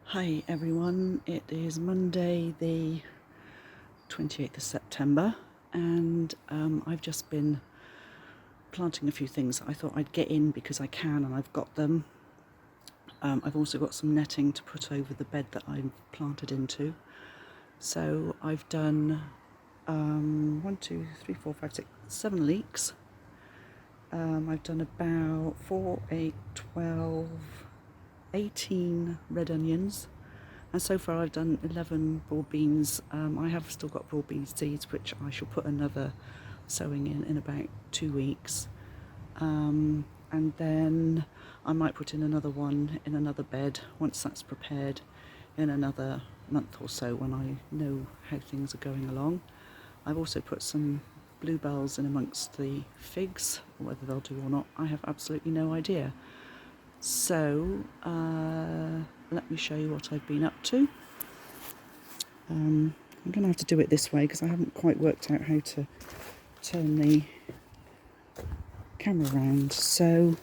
Hi everyone, it is Monday the 28th of September and I've just been planting a few things. I thought I'd get in because I can and I've got them. I've also got some netting to put over the bed that I've planted into. So I've done 1, 2, 3, 4, 5, 6, 7 leeks. I've done about 4, 8, 12, 18 red onions. And so far I've done 11 broad beans. I have still got broad bean seeds, which I shall put another sowing in about 2 weeks. And then I might put in another one in another bed once that's prepared in another month or so when I know how things are going along. I've also put some bluebells in amongst the figs. Whether they'll do or not, I have absolutely no idea. So let me show you what I've been up to. I'm going to have to do it this way because I haven't quite worked out how to turn the camera around. So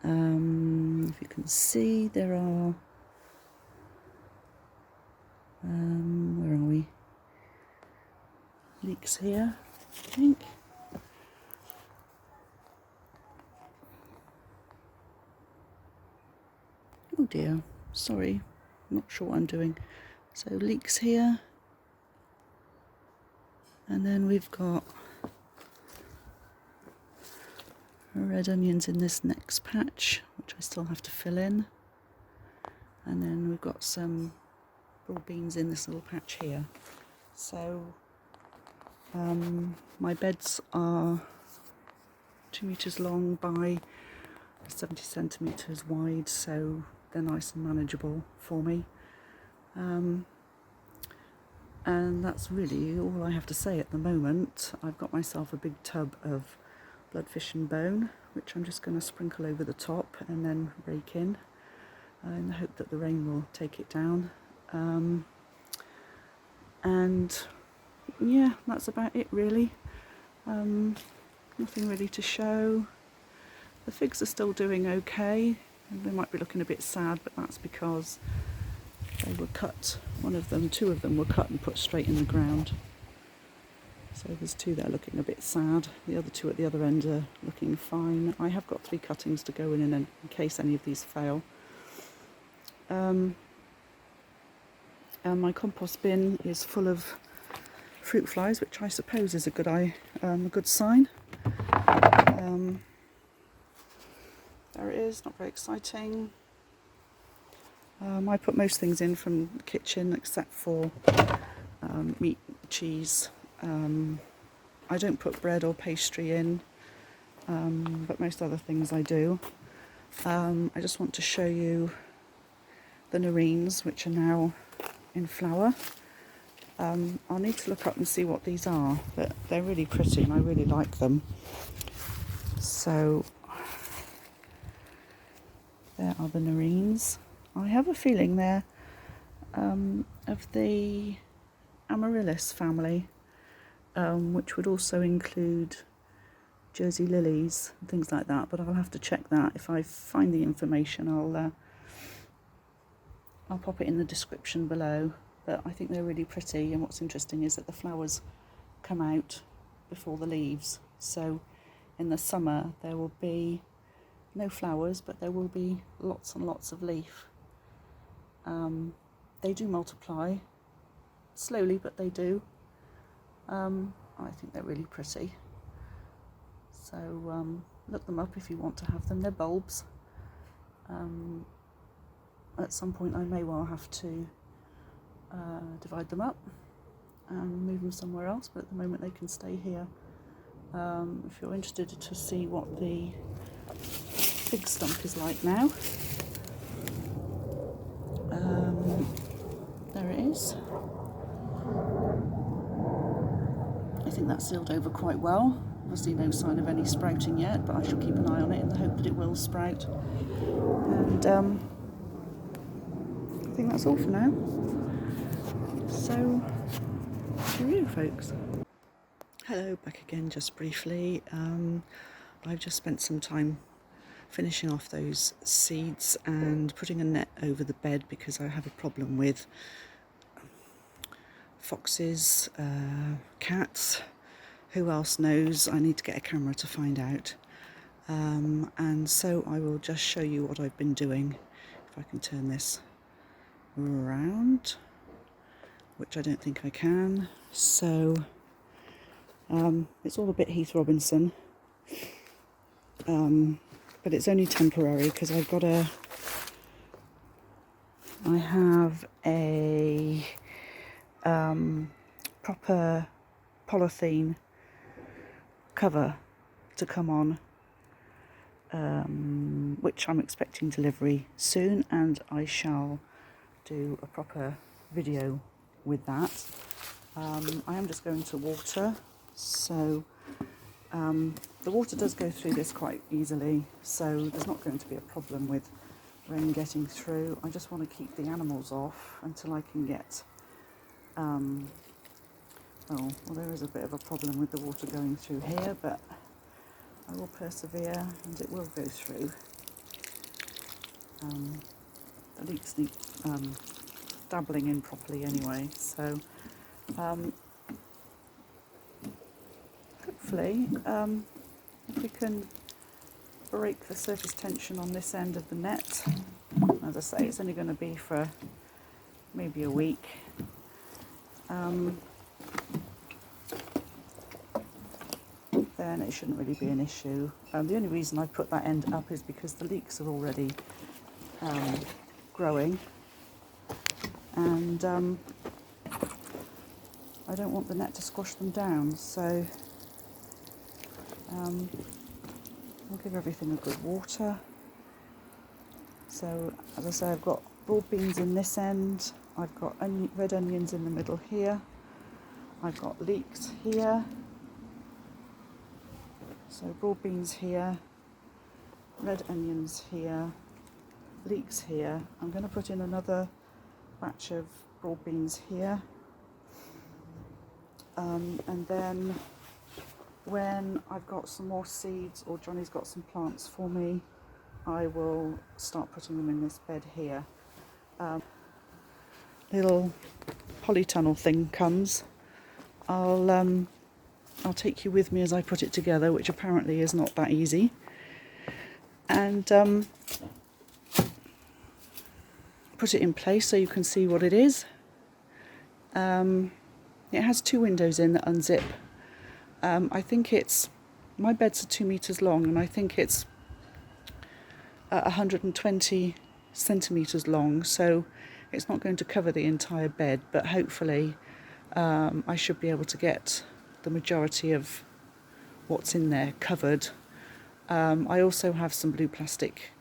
if you can see, there are where are we? Leeks here, I think. Oh dear, sorry, I'm not sure what I'm doing. So leeks here, and then we've got red onions in this next patch, which I still have to fill in. And then we've got some broad beans in this little patch here. So my beds are 2 meters long by 70 centimeters wide, so they're nice and manageable for me. And that's really all I have to say at the moment. I've got myself a big tub of bloodfish and bone, which I'm just going to sprinkle over the top and then rake in the hope that the rain will take it down. And yeah, that's about it really. Nothing really to show. The figs are still doing okay. They might be looking a bit sad, but that's because they were cut. Two of them were cut and put straight in the ground. So there's 2 that are looking a bit sad. The other 2 at the other end are looking fine. I have got 3 cuttings to go in case any of these fail. And my compost bin is full of fruit flies, which I suppose is a good sign. There it is, not very exciting. I put most things in from the kitchen except for meat, cheese. I don't put bread or pastry in, but most other things I do. I just want to show you the Nerines, which are now in flower. I'll need to look up and see what these are, but they're really pretty and I really like them. So there are the Nerines. I have a feeling they're of the Amaryllis family, which would also include Jersey lilies and things like that, but I'll have to check that. If I find the information, I'll pop it in the description below. But I think they're really pretty, and what's interesting is that the flowers come out before the leaves. So in the summer there will be no flowers, but there will be lots and lots of leaf. They do multiply slowly, but they do. I think they're really pretty. So look them up if you want to have them. They're bulbs. At some point I may well have to divide them up and move them somewhere else, but at the moment they can stay here. If you're interested to see what the fig stump is like now, there it is. I think that's sealed over quite well. Obviously no sign of any sprouting yet, but I shall keep an eye on it in the hope that it will sprout. And I think that's all for now. So, cheerio folks. Hello, back again just briefly. I've just spent some time finishing off those seeds and putting a net over the bed because I have a problem with foxes, cats. Who else knows? I need to get a camera to find out. And so I will just show you what I've been doing. If I can turn this around, which I don't think I can. So it's all a bit Heath Robinson, but it's only temporary because I have a proper polythene cover to come on, which I'm expecting delivery soon, and I shall do a proper video with that. I am just going to water, so the water does go through this quite easily, so there's not going to be a problem with rain getting through. I just want to keep the animals off until I can get well, there is a bit of a problem with the water going through here, but I will persevere and it will go through. The leaks need dabbling in properly anyway, so hopefully if we can break the surface tension on this end of the net, as I say, it's only going to be for maybe a week. Then it shouldn't really be an issue. The only reason I put that end up is because the leeks are already growing, and I don't want the net to squash them down, so I'll give everything a good water. So as I say, I've got broad beans in this end, I've got red onions in the middle here, I've got leeks here. So broad beans here, red onions here, leeks here. I'm going to put in another batch of broad beans here. And then when I've got some more seeds, or Johnny's got some plants for me, I will start putting them in this bed here. Little polytunnel thing comes. I'll take you with me as I put it together, which apparently is not that easy. And put it in place so you can see what it is. It has 2 windows in that unzip. I think my beds are 2 meters long, and I think it's 120 centimeters long, so it's not going to cover the entire bed, but hopefully I should be able to get the majority of what's in there covered. I also have some blue plastic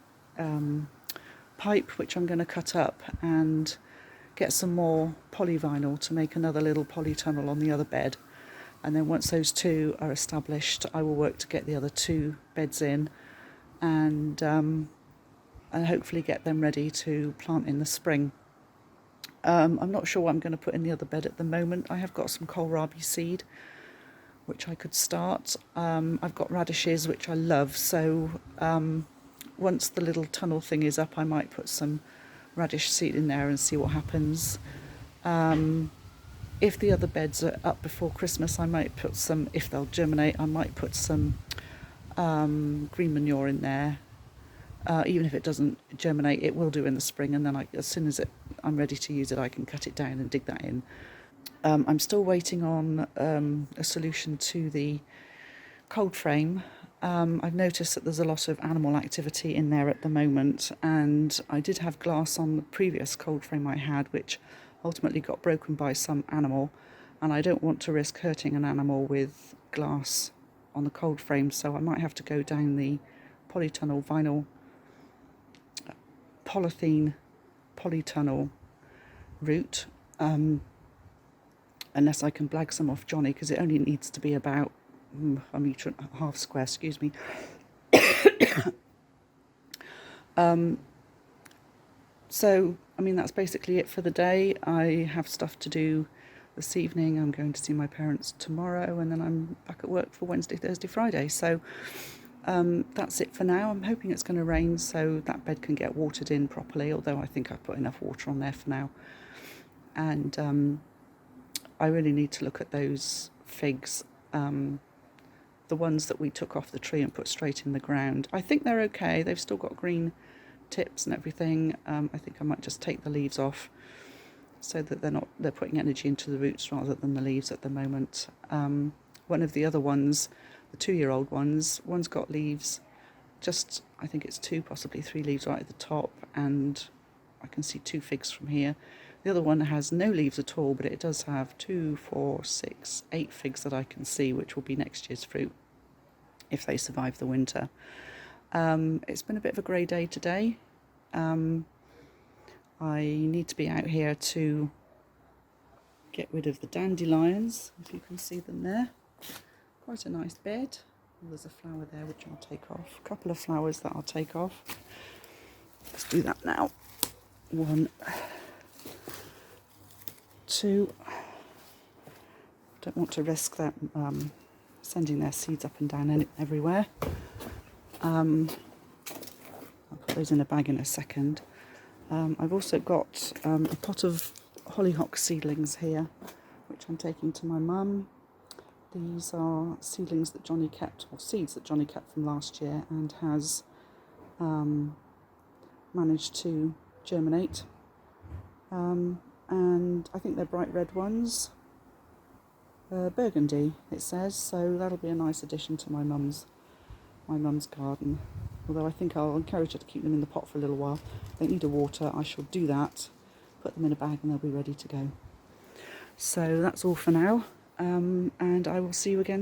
pipe which I'm going to cut up and get some more polyvinyl to make another little polytunnel on the other bed, and then once those 2 are established I will work to get the other 2 beds in, and hopefully get them ready to plant in the spring. I'm not sure what I'm going to put in the other bed at the moment. I have got some kohlrabi seed which I could start. I've got radishes which I love, so once the little tunnel thing is up I might put some radish seed in there and see what happens. If the other beds are up before Christmas I might put some, if they'll germinate, I might put some green manure in there. Even if it doesn't germinate, it will do in the spring, and then as soon as I'm ready to use it I can cut it down and dig that in. I'm still waiting on a solution to the cold frame. I've noticed that there's a lot of animal activity in there at the moment, and I did have glass on the previous cold frame I had, which ultimately got broken by some animal, and I don't want to risk hurting an animal with glass on the cold frame, so I might have to go down the polytunnel vinyl polythene polytunnel route, unless I can blag some off Johnny, because it only needs to be about a metre and a half square, excuse me. So, I mean, that's basically it for the day. I have stuff to do this evening. I'm going to see my parents tomorrow, and then I'm back at work for Wednesday, Thursday, Friday. So that's it for now. I'm hoping it's going to rain so that bed can get watered in properly, although I think I've put enough water on there for now. And I really need to look at those figs, the ones that we took off the tree and put straight in the ground. I think they're okay. They've still got green tips and everything. I think I might just take the leaves off so that they're putting energy into the roots rather than the leaves at the moment. One of the other ones, the 2-year-old one's got leaves, just I think it's 2, possibly 3 leaves right at the top, and I can see 2 figs from here. The other one has no leaves at all, but it does have 2, 4, 6, 8 figs that I can see, which will be next year's fruit if they survive the winter. It's been a bit of a grey day today. I need to be out here to get rid of the dandelions, if you can see them there. Quite a nice bed. There's a flower there which I'll take off. A couple of flowers that I'll take off. Let's do that now. 1, 2. Don't want to risk them sending their seeds up and down everywhere. I'll put those in a bag in a second. I've also got a pot of hollyhock seedlings here, which I'm taking to my mum. These are seedlings that Johnny kept, or seeds that Johnny kept from last year, and has managed to germinate. And I think they're bright red ones. Burgundy, it says, so that'll be a nice addition to my mum's garden. Although I think I'll encourage her to keep them in the pot for a little while. They need a water, I shall do that, put them in a bag and they'll be ready to go. So that's all for now, and I will see you again